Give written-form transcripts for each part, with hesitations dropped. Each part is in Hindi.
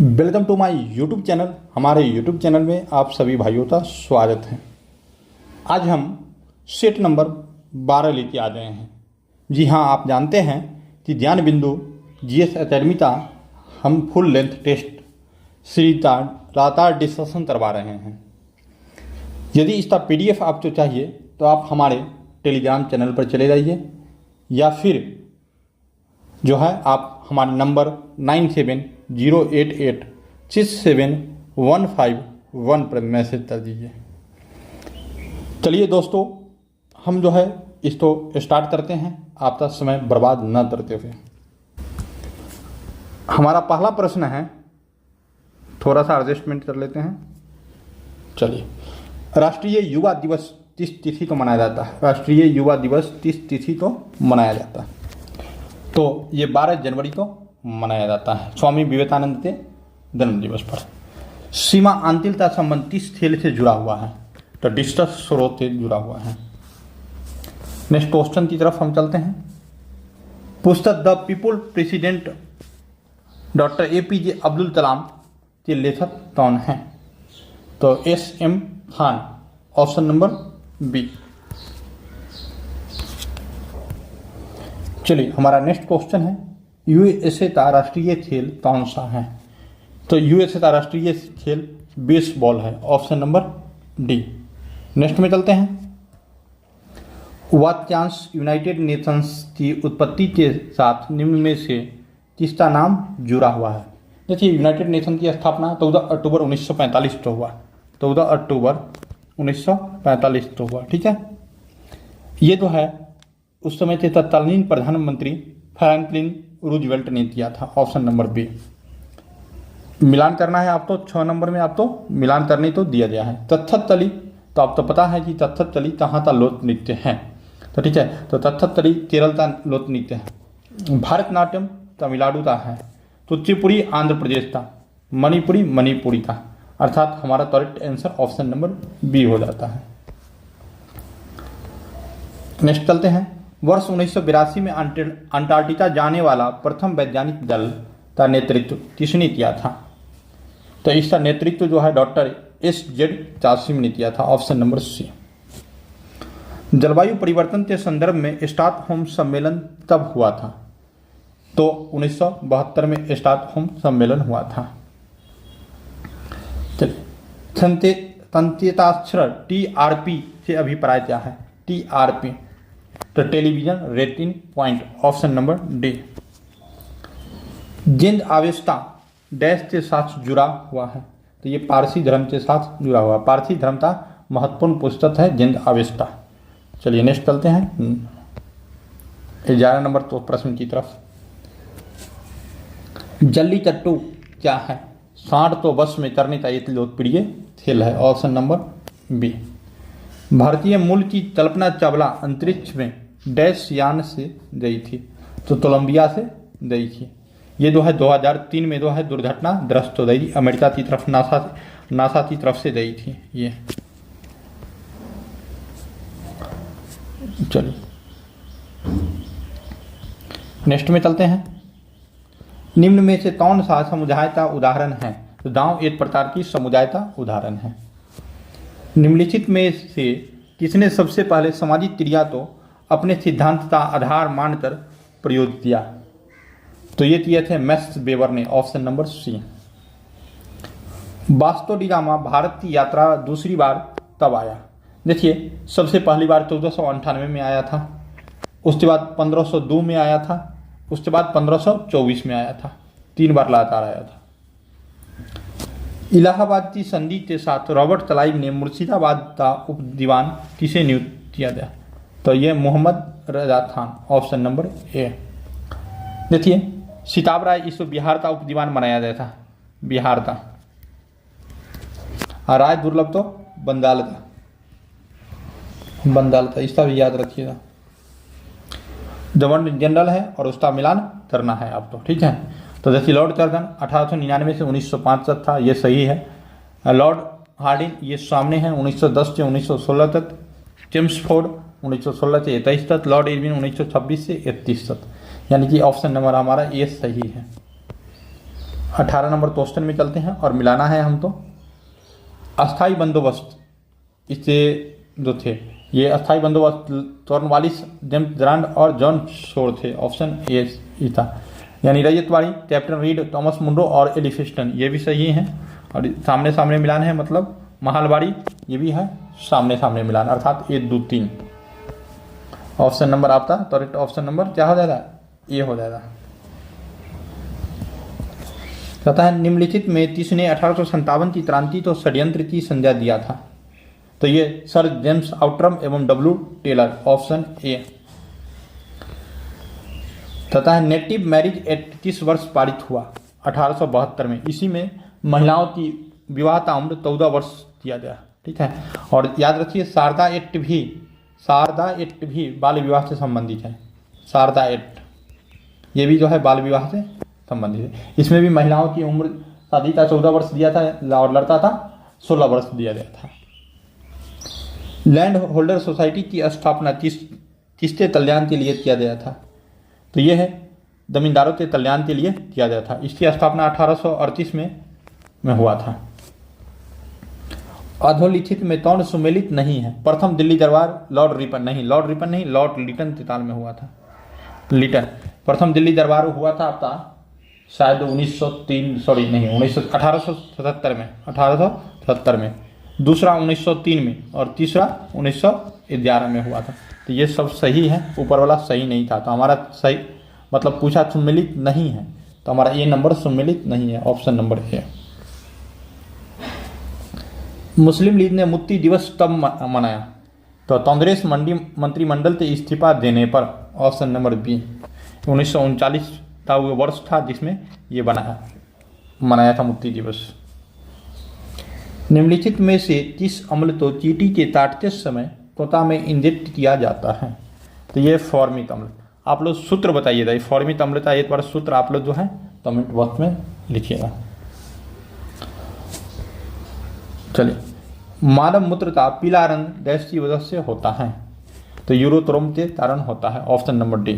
Welcome to my YouTube channel. हमारे यूट्यूब चैनल में आप सभी भाइयों का स्वागत है। आज हम सेट नंबर 12 लेके आ गए हैं। जी हाँ, आप जानते हैं कि ज्ञान बिंदु जीएस एकेडमी का हम फुल लेंथ टेस्ट सीरीज का लगातार डिस्कशन करवा रहे हैं। यदि इसका पीडीएफ आपको चाहिए तो आप हमारे टेलीग्राम चैनल पर चले जाइए या फिर जो है आप हमारे नंबर 9708867151 पर मैसेज कर दीजिए। चलिए दोस्तों, हम जो है इसको स्टार्ट करते हैं, आपका समय बर्बाद न करते हुए। हमारा पहला प्रश्न है, थोड़ा सा एडजस्टमेंट कर लेते हैं। चलिए, राष्ट्रीय युवा दिवस किस तिथि को मनाया जाता है? राष्ट्रीय युवा दिवस किस तिथि को मनाया जाता है? तो ये 12 जनवरी को मनाया जाता है, स्वामी विवेकानंद के जन्म दिवस पर। सीमा अंतिल का संबंध किस खेल से जुड़ा हुआ है? तो डिस्कस स्रोत से जुड़ा हुआ है। नेक्स्ट क्वेश्चन की तरफ हम चलते हैं। पुस्तक the people president doctor APJ Abdul Kalam के लेखक कौन हैं? तो SM. Khan, option number B. चलिए, हमारा नेक्स्ट क्वेश्चन है, यूएसए का राष्ट्रीय खेल कौन सा है? तो यूएसए का राष्ट्रीय खेल बेसबॉल है, ऑप्शन नंबर डी। नेक्स्ट में चलते हैं। वाक्यांश यूनाइटेड नेशंस की उत्पत्ति के साथ निम्न में से किसका नाम जुड़ा हुआ है? देखिए, यूनाइटेड नेशन की स्थापना 14 अक्टूबर 1945 को हुआ। 14 अक्टूबर 1945 को हुआ, ठीक है। ये तो है उस समय के तत्कालीन प्रधानमंत्री फ्रैंकलिन रूजवेल्ट ने किया था, ऑप्शन नंबर बी। मिलान करना है आपको, 6 नंबर में आपको मिलान करने तो दिया गया है। कथकली, तो आपको पता है कि कथकली कहाँ का लोक नृत्य है, तो ठीक है। तो कथकली केरल का लोक नृत्य है। भारतनाट्यम तमिलनाडु का है। कुचिपुड़ी आंध्र प्रदेश का। मणिपुरी मणिपुरी का, अर्थात हमारा correct answer option number B हो जाता है। नेक्स्ट चलते हैं। वर्ष 1982 में अंटार्कटिका जाने वाला प्रथम वैज्ञानिक दल का नेतृत्व किसने किया था? तो इसका नेतृत्व जो है डॉक्टर एस.जेड. कासिम ने किया था, ऑप्शन नंबर सी। जलवायु परिवर्तन के संदर्भ में स्टॉकहोम सम्मेलन कब हुआ था? तो 1972 में स्टॉकहोम सम्मेलन हुआ था। चलिए, संकेताक्षर टीआरपी से अभिप्राय क्या है? टीआरपी तो television rating point, option number D. जिंद आवेस्ता डैश के साथ जुड़ा हुआ है? तो ये पारसी धर्म के साथ जुड़ा हुआ है। पारसी धर्म का महत्वपूर्ण पुस्तक है जिंद आवेस्ता। चलिए नेक्स्ट चलते हैं 11 नंबर तो प्रश्न की तरफ। जल्लीकट्टू क्या है? सांड तो बस में करने का एक लोकप्रिय खेल है, ऑप्शन नंबर बी। भारतीय मूल की कल्पना चावला अंतरिक्ष में डैश यान से गई थी? तो कोलंबिया से गई थी। ये जो है 2003 में जो है दुर्घटनाग्रस्त हो गई, अमेरिका की तरफ नासा की तरफ से गई थी ये। चलिए नेक्स्ट में चलते हैं। निम्न में से कौन सा समुदाय का उदाहरण है? तो गांव एक प्रकार की समुदाय का उदाहरण है। निम्नलिखित में से किसने सबसे पहले सामाजिक क्रिया को अपने सिद्धांत का आधार मानकर प्रयोग किया? तो ये किए थे मैक्स वेबर ने, option number C. Vasco da Gama Bharat की यात्रा दूसरी बार तब आया? देखिए, सबसे पहली बार 1498 में आया था, उसके बाद 1502 में आया था, उसके बाद 1524 में आया था। 3 बार लगातार आया था। इलाहाबाद की संधि के साथ रॉबर्ट क्लाइव ने मुर्शिदाबाद का उप दीवान किसे नियुक्त किया गया? तो ये मोहम्मद रजा खान, ऑप्शन नंबर ए। देखिए, सिताब राय इसको बिहार का उप दीवान बनाया गया था, बिहार का। राय दुर्लभ तो बंगाल का, इसका भी याद रखिएगा। गवर्नर जनरल है और उसका मिलान करना है आपको, ठीक है। तो देखिए, लॉर्ड कर्जन 1899 से 1905 तक था, ये सही है। लॉर्ड हार्डिन ये सामने है 1910 से 1916 तक। चेम्सफोर्ड 1916 से 23 तक। लॉर्ड इरविन 1926 से 31 तक, यानी कि ऑप्शन नंबर हमारा ए सही है। 18 नंबर क्वेश्चन में चलते हैं और मिलाना है हमको। अस्थाई बंदोबस्त, इससे जो थे ये अस्थाई बंदोबस्त कॉर्नवालिस, जेम्स ग्रांट और जॉन शोर थे। ऑप्शन ए था। यानी ryotwari, captain read, Thomas Munro और एलिफिस्टन, ये भी सही हैं। और सामने सामने मिलान है, मतलब महालवाड़ी, ये भी है सामने सामने मिलान, अर्थात 1 2 3। ऑप्शन नंबर आपका करेक्ट ऑप्शन नंबर क्या हो जाएगा? ए हो जाएगा। कहता है निम्नलिखित में किसने 1857 की क्रांति तो षड्यंत्र की संज्ञा दिया था? तो ये सर जेम्स आउट्रम एवं डब्ल्यू टेलर। Option A. कहता है नेटिव मैरिज एक्ट किस वर्ष पारित हुआ? 1872 में। इसी में महिलाओं की विवाह का उम्र 14 वर्ष किया गया। ठीक है, और याद रखिए शारदा एक्ट भी बाल विवाह से संबंधित है। शारदा एक्ट ये भी जो है बाल विवाह से संबंधित है। इसमें भी महिलाओं की उम्र शादी का 14 वर्ष दिया था और लड़का था 16 वर्ष दिया गया था। लैंड होल्डर सोसाइटी की स्थापना किसके कल्याण के लिए किया गया था? तो यह है जमींदारों के कल्याण के लिए किया गया था। इसकी स्थापना 1838 में हुआ था। अधोलिखित में कौन सुमेलित नहीं है? प्रथम दिल्ली दरबार, लॉर्ड रिपन नहीं, लॉर्ड लिटन के काल में हुआ था। लिटन प्रथम दिल्ली दरबार हुआ था आपका शायद 1877 में, दूसरा 1903 में और तीसरा 1911 में हुआ था। तो ये सब सही है, ऊपर वाला सही नहीं था। तो हमारा सही मतलब पूछा सुमेलित नहीं है, तो हमारा ये नंबर सुमेलित नहीं है। ऑप्शन नंबर ए। मुस्लिम लीग ने मुक्ति दिवस कब मनाया? तो कांग्रेस मंत्रिमंडल से इस्तीफा देने पर। Option number B. 1939 का वो वर्ष था जिसमें ये मनाया था मुक्ति दिवस। निम्नलिखित में से किस अम्ल को चींटी के काटते समय त्वचा में इंजेक्ट किया जाता है? तो ये फॉर्मिक अम्ल। आप लोग सूत्र बताइएगा, ये फॉर्मिक अम्ल का एक बार सूत्र आप लोग जो है कमेंट बॉक्स में लिखिएगा। चलिए, मानव मूत्र का पीला रंग डैश की वजह से होता है? तो यूरोथ्रोम के कारण होता है। Option number D.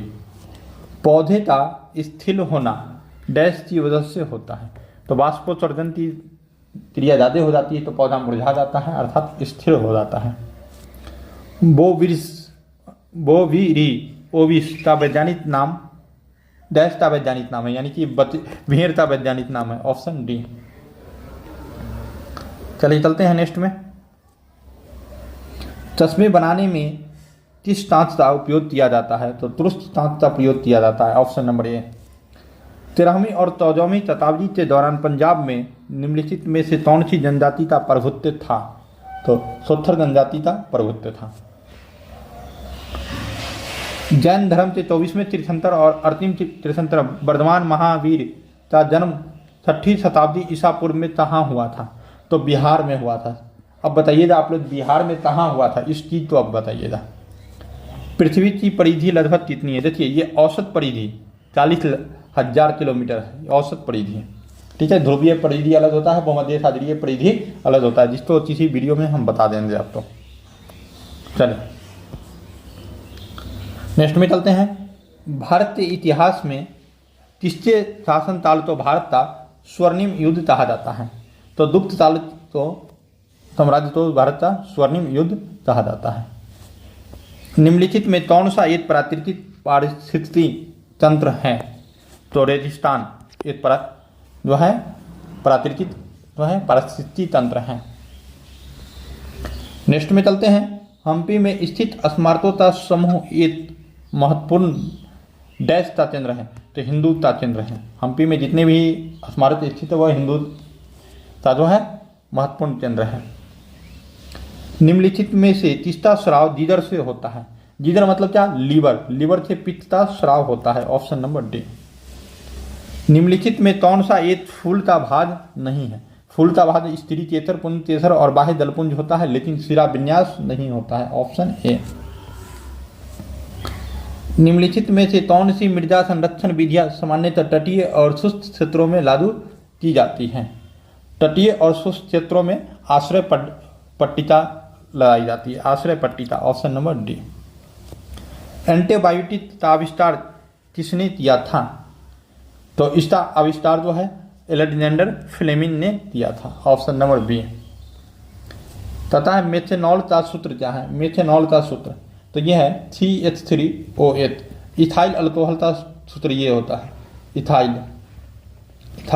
पौधे का स्थिर होना डैश की वजह से होता है? तो वाष्पोत्सर्जन की क्रिया ज़्यादा हो जाती है तो पौधा मुरझा जाता है, अर्थात स्थिर हो जाता है। बोविरी ओविस का वैज्ञानिक नाम डैश का वैज्ञानिक नाम है, यानी कि भेड़ का वैज्ञानिक नाम है। Option D. चलिए चलते हैं नेक्स्ट में। चश्मे बनाने में किस कांच का उपयोग किया जाता है? तो तुरस्त कांच का प्रयोग किया जाता है। ऑप्शन नंबर ए। 13वीं और 14वीं शताब्दी के दौरान पंजाब में निम्नलिखित में से कौन सी जनजाति का प्रभुत्व था? तो सोत्थर जनजाति का प्रभुत्व था। जैन धर्म के 24वें तीर्थंकर और अंतिम तीर्थंकर वर्धमान महावीर का जन्म 6वीं शताब्दी ईसा पूर्व में कहाँ हुआ था? तो बिहार में हुआ था। अब बताइएगा आप लोग बिहार में कहाँ हुआ था, इस चीज तो अब बताइएगा। पृथ्वी की परिधि लगभग कितनी है? देखिए ये औसत परिधि 40,000 किलोमीटर है, औसत परिधि है। ठीक है, ध्रुवीय परिधि अलग होता है, भूमध्य सागरीय परिधि अलग होता है, जिसको किसी वीडियो में हम बता देंगे आपको। चलिए नेक्स्ट में चलते हैं। भारत के इतिहास में किसके शासनकाल तो भारत का स्वर्णिम युद्ध कहा जाता है? तो गुप्त काल तो साम्राज्य तो भारत का स्वर्णिम युद्ध कहा जाता है। निम्नलिखित में कौन सा एक प्राकृतिक पारिस्थितिकी तंत्र है? तो रेगिस्तान एक जो है प्राकृतिक जो है पारिस्थितिकी तंत्र है। नेक्स्ट में चलते हैं। हम्पी में स्थित स्मारकों का समूह एक महत्वपूर्ण डैश का केंद्र है? तो हिंदू का केंद्र है। हम्पी में जितने भी स्मारक स्थित है वह हिंदू का जो है महत्वपूर्ण केंद्र है। निम्नलिखित में से किसका स्राव जिगर से होता है? जिगर मतलब क्या? लीवर से पित्त का स्राव होता है। Option number D. निम्नलिखित में कौन सा एक फूल का भाग नहीं है? फूल का भाग स्त्री केसर, पुंज केसर और बाह्य दलपुंज होता है, लेकिन सिरा विन्यास नहीं होता है। Option A. निम्नलिखित में से कौन सी मृदा संरक्षण विधियां सामान्यतः तटीय और शुष्क क्षेत्रों में लागू की जाती हैं? तटीय और शुष्क क्षेत्रों में आश्रय पट्टिका लगाई जाती है, आश्रय पट्टिका। Option number D. एंटीबायोटिक का आविष्कार किसने किया था? तो इसका आविष्कार जो है एलेक्जेंडर फ्लेमिंग ने दिया था, ऑप्शन नंबर बी। तथा मेथेनॉल का सूत्र क्या है? मेथेनॉल का सूत्र तो यह है CH3OH। इथाइल अल्कोहल का सूत्र ये होता है, इथाइल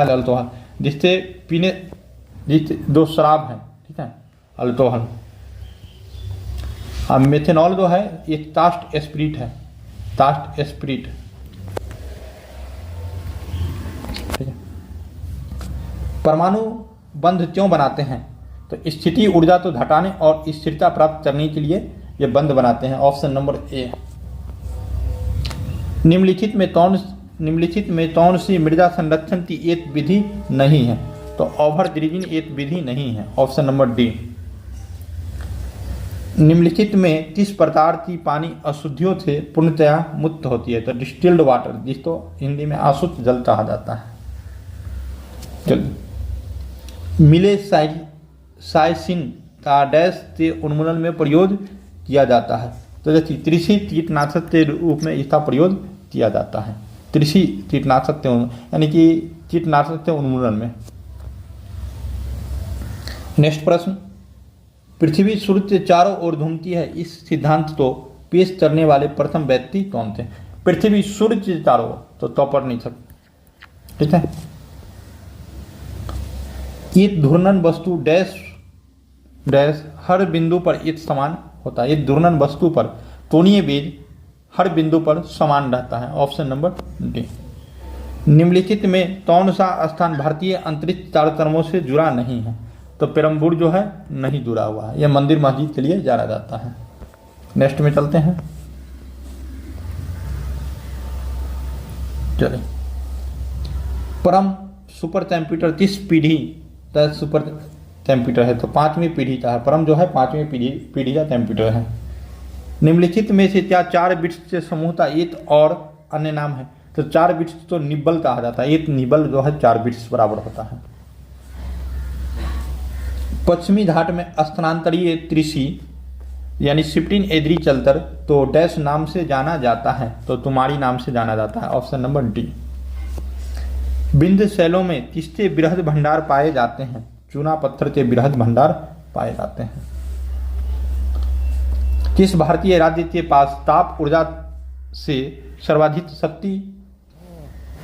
अल्कोहल, जिससे पीने जिससे दो शराब है, ठीक है, अल्कोहल। अब मेथेनॉल जो है ये टास्ट स्पिरिट है, टास्ट स्पिरिट, ठीक है। परमाणु बंध क्यों बनाते हैं? तो स्थिति ऊर्जा तो घटाने और स्थिरता प्राप्त करने के लिए ये बंध बनाते हैं, ऑप्शन नंबर ए। निम्नलिखित में कौन सी मृदा संरक्षण की एक विधि नहीं है? तो ओवरड्रिजिंग एक विधि नहीं है, ऑप्शन नंबर डी। निम्नलिखित में किस प्रकार की पानी अशुद्धियों से पूर्णतया मुक्त होती है? तो डिस्टिल्ड वाटर, जिसको हिंदी में अशुद्ध जल कहा जाता है। चलिए, मिले साइसिन का डैश से उन्मूलन में प्रयोग किया जाता है। तो देखिए कृषि कीटनाशक के रूप में इसका प्रयोग किया जाता है, कृषि कीटनाशक के यानी कि कीटनाशक के उन्मूलन में। नेक्स्ट प्रश्न, पृथ्वी सूर्य से चारों ओर घूमती है, इस सिद्धांत को पेश करने वाले प्रथम व्यक्ति कौन थे? पृथ्वी सूर्य से चारों ओर, तो कॉपरनिकस, ठीक है। एक घूर्णन वस्तु डैश हर बिंदु पर एक समान होता है। एक घूर्णन वस्तु पर कोणीय वेग हर बिंदु पर समान रहता है, ऑप्शन नंबर डी। निम्नलिखित में कौन सा स्थान भारतीय अंतरिक्ष कार्यक्रमों से जुड़ा नहीं है? तो पेरम्बूर जो है नहीं जुड़ा हुआ है, यह मंदिर मस्जिद के लिए जाना जाता है। नेक्स्ट में चलते हैं, चलिए। परम सुपर कंप्यूटर किस पीढ़ी का सुपर कंप्यूटर है? तो 5वीं पीढ़ी का है। परम जो है 5वीं पीढ़ी का कंप्यूटर है। निम्नलिखित में से क्या 4 बिट्स के समूह का एक और अन्य नाम है? तो 4 बिट्स तो निब्बल कहा जाता है, एक निब्बल जो है 4 बिट्स बराबर होता है। पश्चिमी घाट में स्थानांतरीय कृषि यानी शिफ्टिंग एग्रीकल्चर तो डैश नाम से जाना जाता है? तो तुम्हारी नाम से जाना जाता है, ऑप्शन नंबर डी। विंध्य शैलों में किसके बृहद भंडार पाए जाते हैं? चूना पत्थर के बृहद भंडार पाए जाते हैं। किस भारतीय राज्य के पास ताप ऊर्जा से सर्वाधिक शक्ति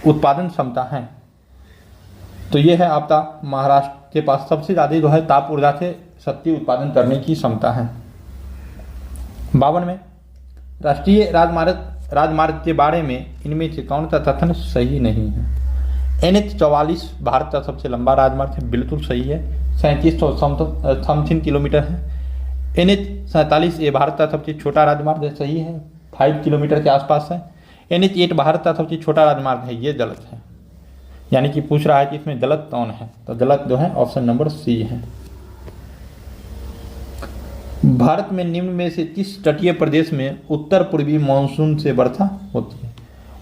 उत्पादन क्षमता है? तो यह है आपका महाराष्ट्र के पास सबसे ज्यादा जो है ताप ऊर्जा से शक्ति उत्पादन करने की क्षमता है। 52 में राष्ट्रीय राजमार्ग के बारे में इनमें से कौन सा कथन सही नहीं है? NH44 भारत का सबसे लंबा राजमार्ग है, बिल्कुल सही है, 3700 समथिंग किलोमीटर है। NH47 ये भारत का सबसे छोटा राजमार्ग है, सही है, 5 किलोमीटर के आसपास है। NH8 भारत का सबसे छोटा राजमार्ग है, ये गलत है। यानी कि पूछ रहा है कि इसमें गलत कौन है? तो गलत जो है ऑप्शन नंबर सी है। भारत में निम्न में से किस तटीय प्रदेश में उत्तर पूर्वी मानसून से वर्षा होती है?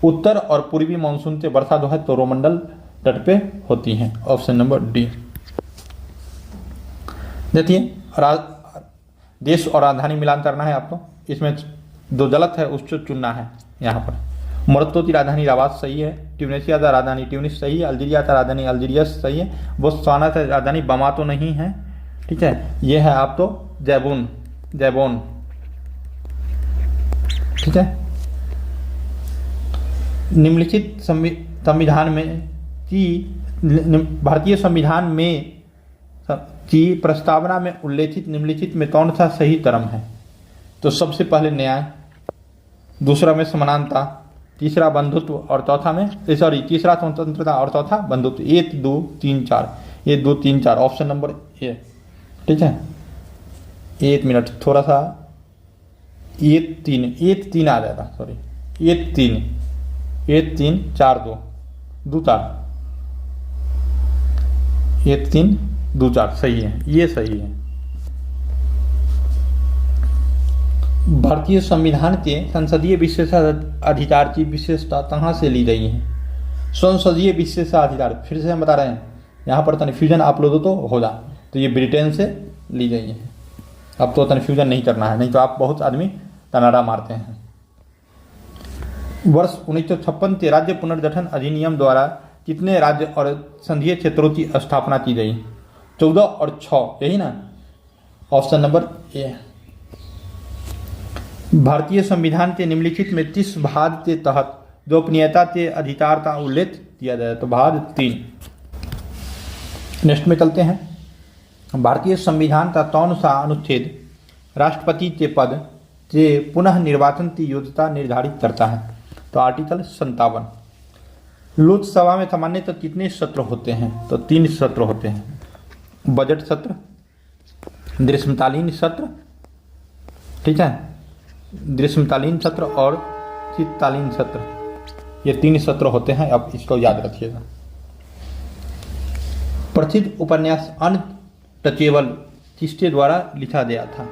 उत्तर और पूर्वी मानसून से वर्षा जो है कोरोमंडल तट पे होती है, ऑप्शन नंबर डी। देखिए देश और राजधानी मिलान करना है आपको, इसमें जो गलत है उसको चुनना है। यहाँ पर मोरक्को की राजधानी राबात सही है, ट्यूनीशिया का राजधानी ट्यूनिस सही है, अल्जीरिया का राजधानी अल्जीरियस सही है, बोत्सवाना का राजधानी बमातो नहीं है, ठीक है। ये है आप तो जैबोन, ठीक है। निम्नलिखित संविधान में की भारतीय संविधान में की प्रस्तावना में उल्लेखित निम्नलिखित में कौन सा सही क्रम है? तो सबसे पहले न्याय, दूसरा में समानता, तीसरा बंधुत्व और चौथा में तीसरा स्वतंत्रता और चौथा बंधुत्व। 1 2 3 4, 1 2 3 4, ऑप्शन नंबर ए, ठीक है। 1 मिनट थोड़ा सा 1 3 आ जाएगा, सॉरी 1 3 4 2 4, 1 3 2 4 सही है, ये सही है। भारतीय संविधान के संसदीय विशेषाधिकार की विशेषता कहाँ से ली गई है? संसदीय विशेषाधिकार, फिर से हम बता रहे हैं, यहाँ पर कन्फ्यूजन आप लोगों तो होगा, तो ये ब्रिटेन से ली गई है। अब तो कन्फ्यूजन नहीं करना है, नहीं तो आप बहुत आदमी तनाड़ा मारते हैं। वर्ष 1956 के राज्य पुनर्गठन अधिनियम द्वारा कितने राज्य और संघीय क्षेत्रों की स्थापना की गई? 14 और 6, यही ना। ऑप्शन नंबर ए। भारतीय संविधान के निम्नलिखित में किस भाग के तहत गोपनीयता के अधिकार का उल्लेख किया जाए? तो भाग 3। नेक्स्ट में चलते हैं। भारतीय संविधान का कौन सा अनुच्छेद राष्ट्रपति के पद के पुनः निर्वाचन की योग्यता निर्धारित करता है? तो आर्टिकल 57। लोकसभा में सामान्यतः कितने सत्र होते हैं? तो 3 सत्र होते हैं। बजट सत्र, ग्रीष्मकालीन सत्र, ठीक है, ग्रीष्मकालीन सत्र और शीतकालीन सत्र, ये 3 सत्र होते हैं। अब इसको याद रखिएगा। प्रसिद्ध उपन्यास अनटचेबल किसके द्वारा लिखा गया था?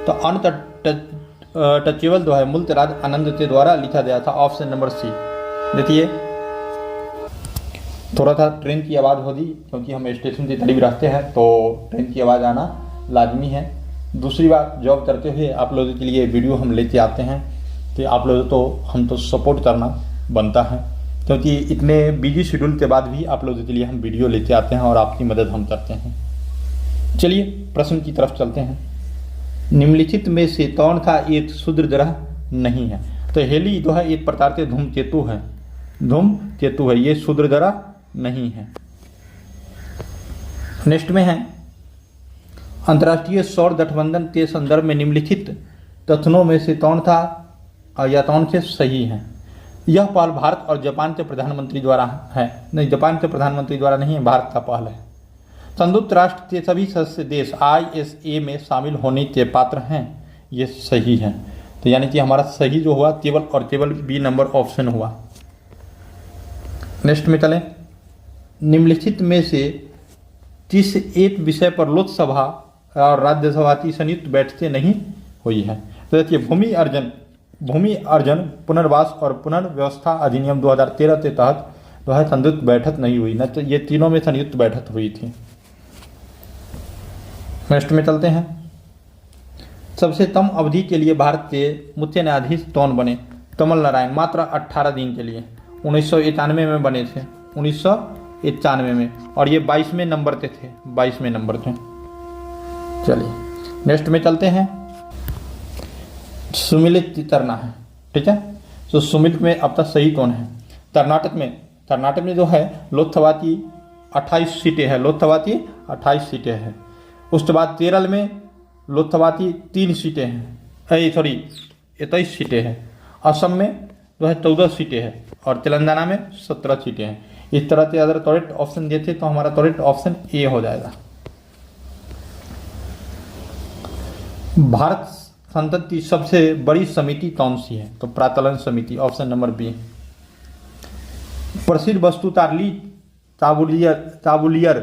तो अनटचेबल जो है मूलतराज आनंद के द्वारा लिखा गया था। Option number C. देखिए थोड़ा सा ट्रेन की आवाज़ होगी क्योंकि हम स्टेशन के करीब रहते हैं, तो ट्रेन की आवाज़ आना लाजमी है। दूसरी बात, जॉब करते हुए आप लोगों के लिए वीडियो हम लेके आते हैं, तो आप लोगों तो हम तो सपोर्ट करना बनता है, क्योंकि इतने बिजी शेड्यूल के बाद भी आप लोगों के लिए हम वीडियो लेते आते हैं और आपकी मदद हम करते हैं। चलिए प्रश्न की तरफ चलते हैं। निम्नलिखित में से कौन सा एक क्षुद्र ग्रह नहीं है? तो हेली जो है एक प्रकार के धूमकेतु है, धूमकेतु है, ये क्षुद्र ग्रह नहीं है। नेक्स्ट में है, अंतर्राष्ट्रीय सौर गठबंधन के संदर्भ में निम्नलिखित कथनों में से कौन था या कौन से सही है? यह पहल भारत और जापान के प्रधानमंत्री द्वारा है। नहीं, जापान के प्रधानमंत्री द्वारा नहीं है, भारत का पहल है। संयुक्त राष्ट्र के सभी सदस्य देश ISA में शामिल होने के पात्र हैं, ये सही है। तो यानी कि हमारा सही जो हुआ केवल और केवल बी नंबर ऑप्शन हुआ। नेक्स्ट में चलें। निम्नलिखित में से किस एक विषय पर लोकसभा और राज्यसभा की संयुक्त बैठकें नहीं हुई है? तो देखिए भूमि अर्जन पुनर्वास और पुनर्व्यवस्था अधिनियम 2013 के तहत जो है संयुक्त बैठक नहीं हुई, न तो ये तीनों में संयुक्त बैठक हुई थी। नेक्स्ट में चलते हैं। सबसे कम अवधि के लिए भारत के मुख्य न्यायाधीश कौन बने? कमल नारायण, मात्र 18 दिन के लिए 1991 में बने थे, 1991 में, और ये 22वें नंबर के थे, 22वें नंबर थे। चलिए नेक्स्ट में चलते हैं। सुमिलित करना है, ठीक है। तो सुमिलित में अब तक सही कौन है? कर्नाटक में जो है लोकसभा की 28 सीटें हैं, लोकसभा की 28 सीटें हैं। उसके बाद केरल में लोकसभा की 3 सीटें हैं, 21 सीटें हैं। असम में जो है 14 सीटें हैं और तेलंगाना में 17 सीटें हैं। इस तरह से अगर करेक्ट ऑप्शन देते तो हमारा करेक्ट ऑप्शन ए हो जाएगा। भारत संसद की सबसे बड़ी समिति कौन सी है? तो प्राक्कलन समिति, ऑप्शन नंबर बी। प्रसिद्ध वस्तुकार ली चाबुलियर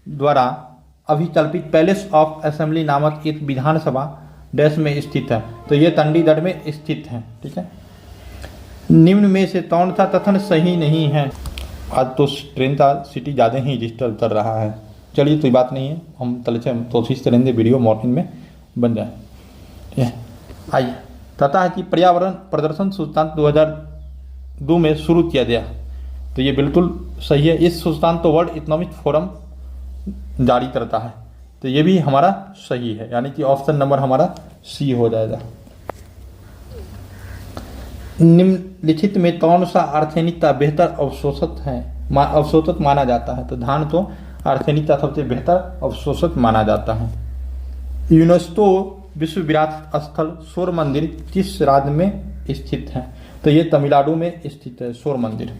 द्वारा अभिकल्पित पैलेस ऑफ असेंबली नामक एक विधानसभा देश में स्थित है। तो ये चंडीगढ़ में स्थित है, ठीक है। निम्न में से कौन सा कथन सही नहीं है? आज तो ट्रेन का सिटी ज़्यादा ही डिस्टर्ब कर रहा है। चलिए कोई बात नहीं है, हम तले से कोशिश करेंगे वीडियो मॉर्निंग में बन जाए। आइए, कहता है कि पर्यावरण प्रदर्शन सूचकांक 2002 में शुरू किया गया। तो ये बिल्कुल सही है। इस सूचकांक को वर्ल्ड इकोनॉमिक फोरम जारी करता है, तो ये भी हमारा सही है, यानी कि ऑप्शन नंबर हमारा सी हो जाएगा। निम्नलिखित में कौन सा आर्सेनिक का बेहतर अवशोषक माना जाता है? तो धान तो आर्सेनिक का सबसे बेहतर अवशोषक माना जाता है। यूनेस्को विश्व विरासत स्थल शोर मंदिर किस राज्य में स्थित है? तो ये तमिलनाडु में स्थित है शोर मंदिर।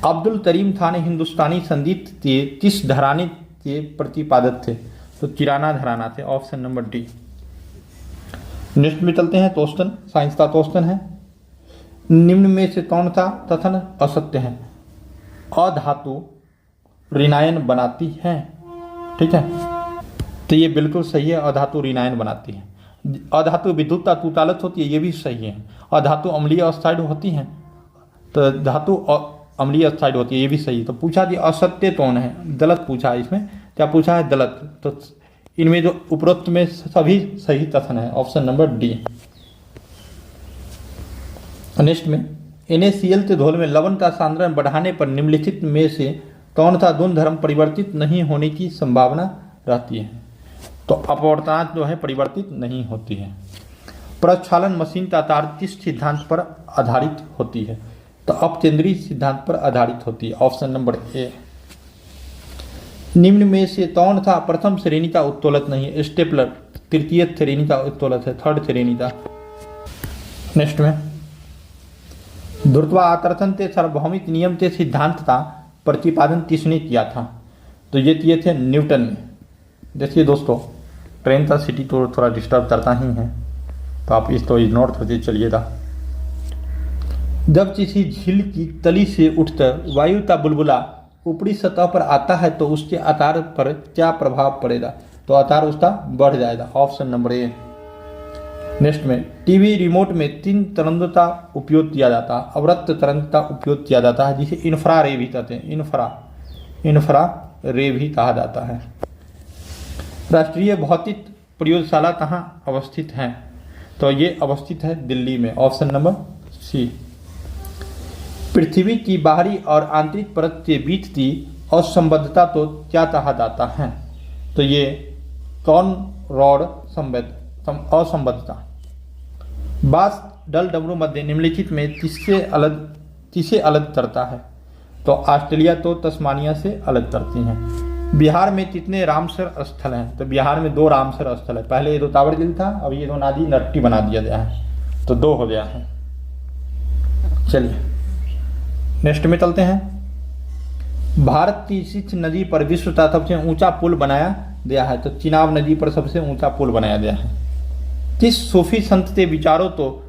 अब्दुल करीम खान हिंदुस्तानी संगीत के किस घराने के प्रतिपादक थे? तो किराना घराना थे, ऑप्शन नंबर डी। नेक्स्ट में चलते हैं। क्वेश्चन साइंस का क्वेश्चन है। निम्न में से कौन सा कथन असत्य है? अधातु ऋणायन बनाती है, ठीक है। तो ये बिल्कुल सही है, अधातु ऋणायन बनाती है। अधातु विद्युत का कुचालक होती है, ये भी सही है। अधातु अम्लीय ऑक्साइड होती है, तो धातु अम्लीय ऑक्साइड होती है, ये भी सही है। तो पूछा जी असत्य कौन है? गलत पूछा है। इसमें क्या पूछा है? गलत। तो इनमें जो उपरोक्त में सभी सही कथन है, ऑप्शन नंबर डी। नेक्स्ट में NaCl के घोल में लवण का सांद्रण बढ़ाने पर निम्नलिखित में से कौन सा गुणधर्म परिवर्तित नहीं होने की संभावना रहती है? तो अपवर्तनांक जो है परिवर्तित नहीं होती है। प्रक्षालन मशीन का तार किस सिद्धांत पर आधारित होती है? तो अपकेंद्री सिद्धांत पर आधारित होती है। ऑप्शन नंबर ए। निम्न में से कौन सा प्रथम श्रेणी का उत्तोलक नहीं है? स्टेपलर तृतीय श्रेणी का उत्तोलक है, थर्ड श्रेणी का। नेक्स्ट में गुरुत्वाकर्षण के सार्वभौमिक नियम के सिद्धांत का प्रतिपादन किसने किया था? तो ये किए थे न्यूटन ने। देखिए दोस्तों, ट्रेन का सिटी तो थोड़ा डिस्टर्ब करता ही है, तो आप इसको इग्नोर करके चलिएगा। जब किसी झील की तली से उठकर वायु का बुलबुला ऊपरी सतह पर आता है तो उसके आकार पर क्या प्रभाव पड़ेगा? तो आकार उसका बढ़ जाएगा। ऑप्शन नंबर ए। नेक्स्ट में टीवी रिमोट में 3 तरंगों का उपयोग किया जाता है। अवरक्त तरंग का उपयोग किया जाता है जिसे इंफ्रा रे भी कहते हैं, इंफ्रा रे भी कहा जाता है। राष्ट्रीय भौतिक प्रयोगशाला कहाँ अवस्थित है? तो ये अवस्थित है दिल्ली में। ऑप्शन नंबर सी। पृथ्वी की बाहरी और आंतरिक परत के बीच की असंबद्धता तो क्या कहा जाता है? तो ये कौन रॉड असंबद्धता। बास डल डमरू मध्य निम्नलिखित में किसे अलग करता है? तो ऑस्ट्रेलिया तो तस्मानिया से अलग करती हैं। बिहार में कितने रामसर स्थल हैं? तो बिहार में 2 रामसर स्थल है। पहले ये दोतावर झील था, अब ये 2 नदी नट्टी बना दिया गया है, तो 2 हो गया है। चलिए नेक्स्ट में चलते हैं। भारत की सिंध नदी पर विश्व का सबसे ऊंचा पुल बनाया गया है? तो चिनाब नदी पर सबसे ऊंचा पुल बनाया गया है। किस सूफी संत के विचारों तो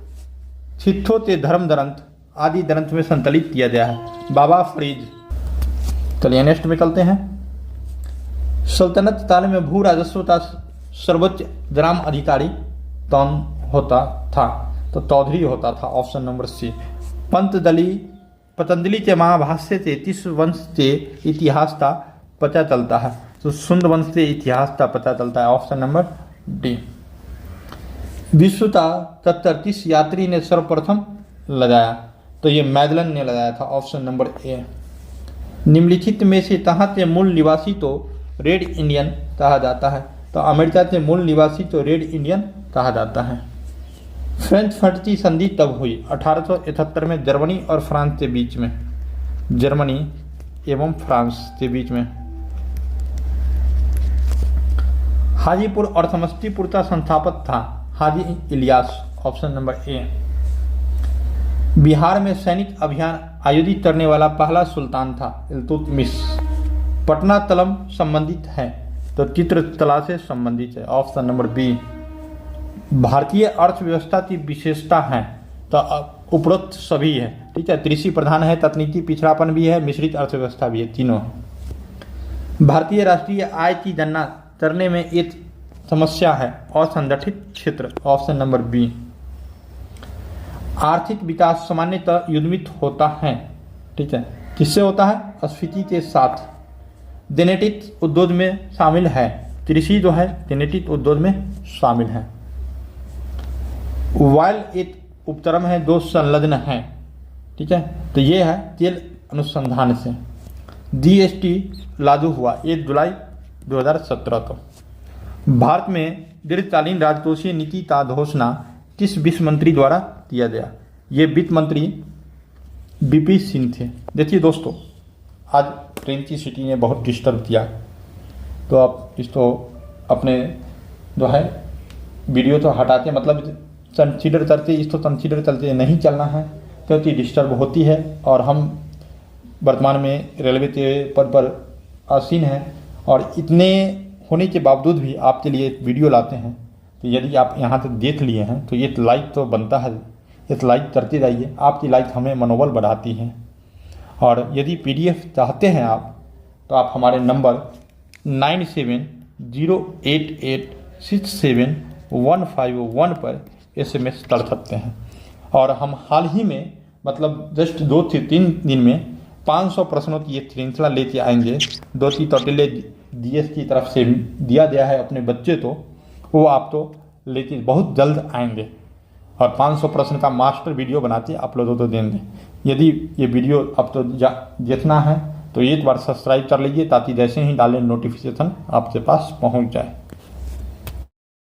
सिद्धों के धर्म ग्रंथ आदि ग्रंथ में संकलित किया गया है? बाबा फरीद। चलिए नेक्स्ट में चलते हैं। सल्तनत काल में भू राजस्व का सर्वोच्च ग्राम अधिकारी कौन होता था? तो चौधरी होता था। ऑप्शन नंबर सी। पतंजलि के महाभाष्य से किस वंश के इतिहास का पता चलता है? तो सुंद वंश के इतिहास का पता चलता है। Option number D. विश्व का तत्तर किस यात्री ने सर्वप्रथम लगाया? तो ये मैगलन ने लगाया था। ऑप्शन नंबर ए। निम्नलिखित में से कहाँ के मूल निवासी तो रेड इंडियन कहा जाता है? तो अमेरिका के मूल निवासी तो रेड इंडियन कहा जाता है। फ्रेंच फ्रंट की संधि तब हुई? 1871 में जर्मनी और फ्रांस के बीच में। जर्मनी एवं फ्रांस के बीच में। हाजीपुर और समस्तीपुर का संस्थापक था? Haji Ilyas. Option number A. Bihar में सैनिक अभियान आयोजित करने वाला पहला सुल्तान था? इल्तुतमिश। पटना तलम संबंधित है? तो चित्रकला से संबंधित है। Option number B. भारतीय अर्थव्यवस्था की विशेषता है? तो उपरोक्त सभी है, ठीक है। कृषि प्रधान है, तकनीकी पिछड़ापन भी है, मिश्रित अर्थव्यवस्था भी है, तीनों है। भारतीय राष्ट्रीय आय की गणना करने में एक समस्या है? असंगठित क्षेत्र। Option number B. आर्थिक विकास सामान्यतः युग्मित होता है, ठीक है। किससे होता है? स्फीति के साथ। जेनेटिक उद्योग में शामिल है? कृषि जो है जेनेटिक उद्योग में शामिल है। वाइल एक उपक्रम है जो संलग्न है, ठीक है। तो ये है तेल अनुसंधान से। जीएसटी लागू हुआ 1 जुलाई 2017 को। भारत में दीर्घकालीन राजकोषीय नीति का घोषणा किस वित्त मंत्री द्वारा किया गया? ये वित्त मंत्री बीपी सिंह थे। देखिए दोस्तों, आज ट्रेन की सिटी ने बहुत डिस्टर्ब किया, तो आप इसको अपने जो है वीडियो तो हटाते, मतलब कंसीडर करते, इसको कंसीडर करते नहीं चलना है, क्योंकि डिस्टर्ब होती है। और हम वर्तमान में रेलवे के पद पर आसीन हैं, और इतने होने के बावजूद भी आपके लिए एक वीडियो लाते हैं। तो यदि आप यहाँ तक देख लिए हैं तो ये लाइक तो बनता है, ये लाइक करते जाइए। आपकी लाइक हमें मनोबल बढ़ाती है। और यदि पीडीएफ चाहते हैं आप, तो आप हमारे नंबर 9708867151 पर SMS कर सकते हैं। और हम हाल ही में, मतलब जस्ट 2 से 3 दिन में 500 प्रश्नों की एक श्रृंखला लेके आएंगे। 2 तौतीले DS की तरफ से दिया गया है अपने बच्चे, तो वो आप तो लेके बहुत जल्द आएंगे। और 500 प्रश्न का मास्टर वीडियो बनाते अपलोड हो तो देंगे। यदि ये वीडियो अब तो देखना है तो एक बार सब्सक्राइब कर लीजिए ताकि जैसे ही डालें नोटिफिकेशन आपके पास पहुंच जाए।